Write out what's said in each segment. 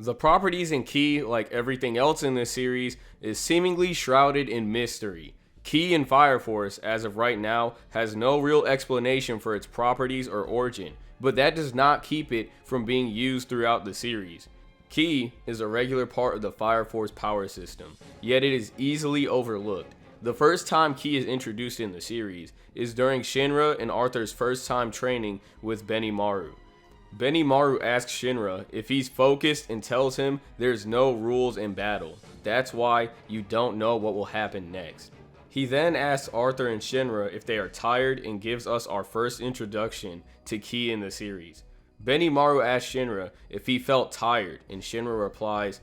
The properties in Ki, like everything else in this series, is seemingly shrouded in mystery. Ki in Fire Force, as of right now, has no real explanation for its properties or origin, but that does not keep it from being used throughout the series. Ki is a regular part of the Fire Force power system, yet it is easily overlooked. The first time Ki is introduced in the series is during Shinra and Arthur's first time training with Benimaru. Benimaru asks Shinra if he's focused and tells him there's no rules in battle. That's why you don't know what will happen next. He then asks Arthur and Shinra if they are tired and gives us our first introduction to Ki in the series. Benimaru asks Shinra if he felt tired, and Shinra replies,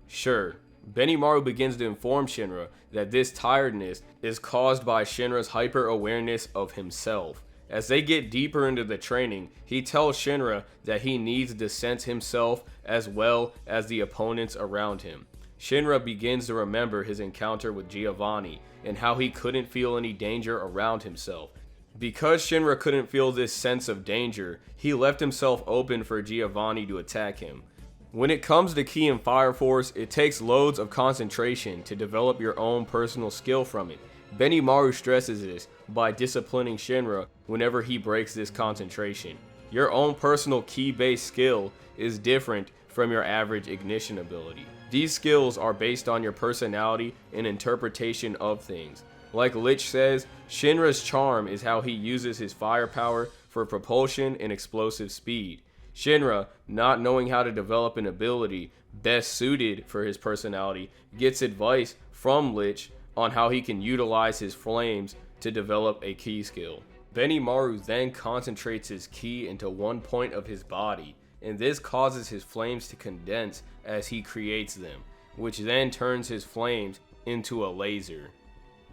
sure. Benimaru begins to inform Shinra that this tiredness is caused by Shinra's hyper-awareness of himself. As they get deeper into the training, he tells Shinra that he needs to sense himself as well as the opponents around him. Shinra begins to remember his encounter with Giovanni and how he couldn't feel any danger around himself. Because Shinra couldn't feel this sense of danger, he left himself open for Giovanni to attack him. When it comes to Ki and Fire Force, it takes loads of concentration to develop your own personal skill from it. Benimaru stresses this by disciplining Shinra whenever he breaks this concentration. Your own personal Ki-based skill is different from your average ignition ability. These skills are based on your personality and interpretation of things. Like Lich says, Shinra's charm is how he uses his firepower for propulsion and explosive speed. Shinra, not knowing how to develop an ability best suited for his personality, gets advice from Lich on how he can utilize his flames to develop a Ki skill. Benimaru then concentrates his Ki into one point of his body, and this causes his flames to condense as he creates them, which then turns his flames into a laser.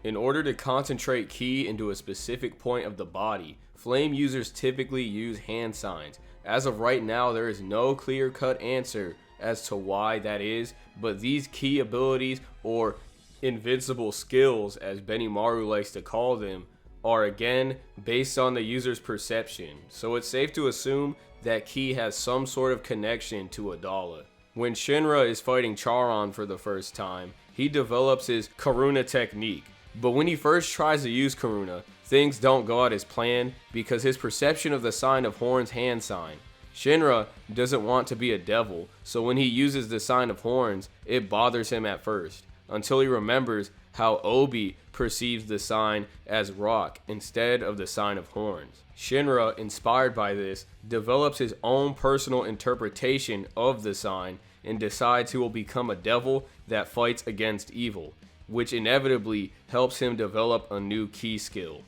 In order to concentrate Ki into a specific point of the body, flame users typically use hand signs. As of right now, there is no clear-cut answer as to why that is, but these Ki abilities, or invincible skills as Benimaru likes to call them, are again based on the user's perception, so it's safe to assume that Ki has some sort of connection to Adala. When Shinra is fighting Charon for the first time, he develops his Karuna technique, but when he first tries to use Karuna, things don't go out as planned because his perception of the sign of Horn's hand sign. Shinra doesn't want to be a devil, so when he uses the sign of Horns, it bothers him at first, until he remembers how Obi perceives the sign as rock instead of the sign of horns. Shinra, inspired by this, develops his own personal interpretation of the sign and decides he will become a devil that fights against evil, which inevitably helps him develop a new Ki skill.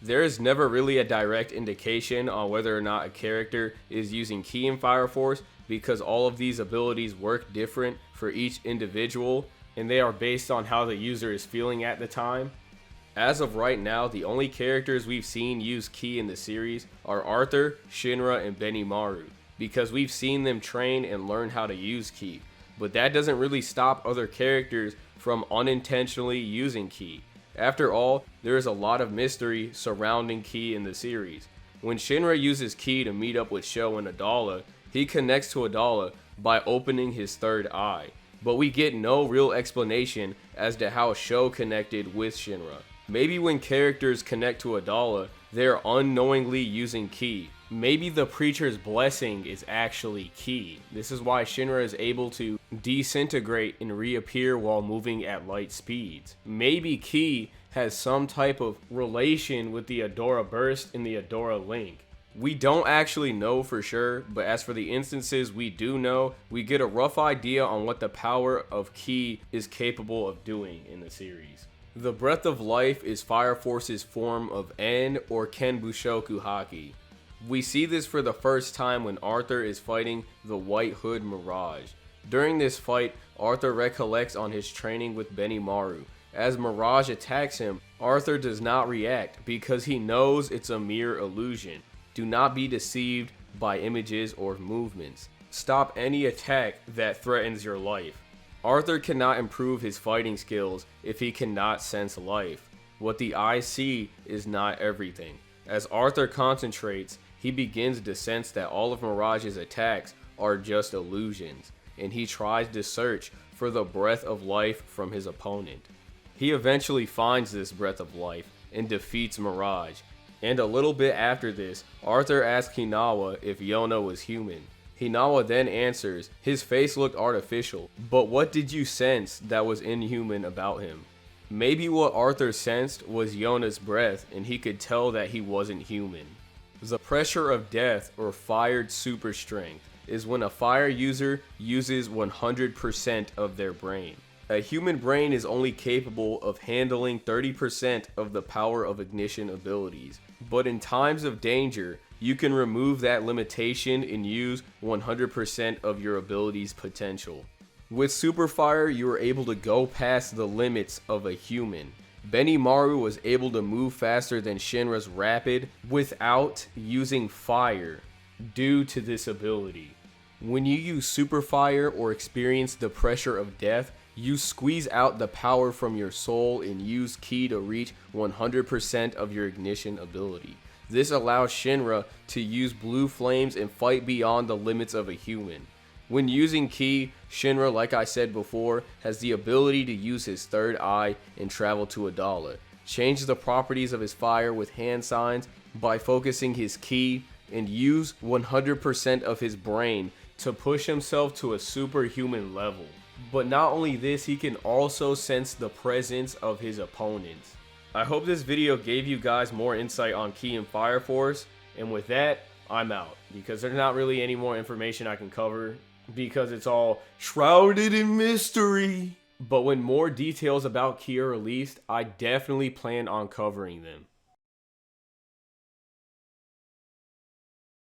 There is never really a direct indication on whether or not a character is using Ki in Fire Force because all of these abilities work different for each individual, and they are based on how the user is feeling at the time. As of right now, the only characters we've seen use Ki in the series are Arthur, Shinra, and Benimaru, because we've seen them train and learn how to use Ki, but that doesn't really stop other characters from unintentionally using Ki. After all, there is a lot of mystery surrounding Ki in the series. When Shinra uses Ki to meet up with Sho and Adala, he connects to Adala by opening his third eye, but we get no real explanation as to how Sho connected with Shinra. Maybe when characters connect to Adala, they're unknowingly using Ki. Maybe the preacher's blessing is actually Ki. This is why Shinra is able to disintegrate and reappear while moving at light speeds. Maybe Ki has some type of relation with the Adora Burst and the Adora Link. We don't actually know for sure, but as for the instances we do know, we get a rough idea on what the power of Ki is capable of doing in the series. The Breath of Life is Fire Force's form of En or Ken Bushoku Haki. We see this for the first time when Arthur is fighting the White Hood Mirage. During this fight, Arthur recollects on his training with Benimaru. As Mirage attacks him, Arthur does not react because he knows it's a mere illusion. Do not be deceived by images or movements. Stop any attack that threatens your life. Arthur cannot improve his fighting skills if he cannot sense life. What the eyes see is not everything. As Arthur concentrates, he begins to sense that all of Mirage's attacks are just illusions. and he tries to search for the breath of life from his opponent. He eventually finds this breath of life and defeats Mirage. And a little bit after this, Arthur asks Hinawa if Yona was human. Hinawa then answers, his face looked artificial, but what did you sense that was inhuman about him? Maybe what Arthur sensed was Yona's breath and he could tell that he wasn't human. The pressure of death, or fired super strength, is when a fire user uses 100% of their brain. A human brain is only capable of handling 30% of the power of ignition abilities, but in times of danger, you can remove that limitation and use 100% of your ability's potential. With Superfire, you are able to go past the limits of a human. Benimaru was able to move faster than Shinra's Rapid without using fire due to this ability. When you use Superfire or experience the pressure of death, you squeeze out the power from your soul and use Ki to reach 100% of your ignition ability. This allows Shinra to use blue flames and fight beyond the limits of a human. When using Ki, Shinra, like I said before, has the ability to use his third eye and travel to Adala, change the properties of his fire with hand signs by focusing his Ki, and use 100% of his brain to push himself to a superhuman level. But not only this, he can also sense the presence of his opponents. I hope this video gave you guys more insight on Ki and Fire Force, and with that, I'm out, because there's not really any more information I can cover, because it's all shrouded in mystery. But when more details about Ki are released, I definitely plan on covering them.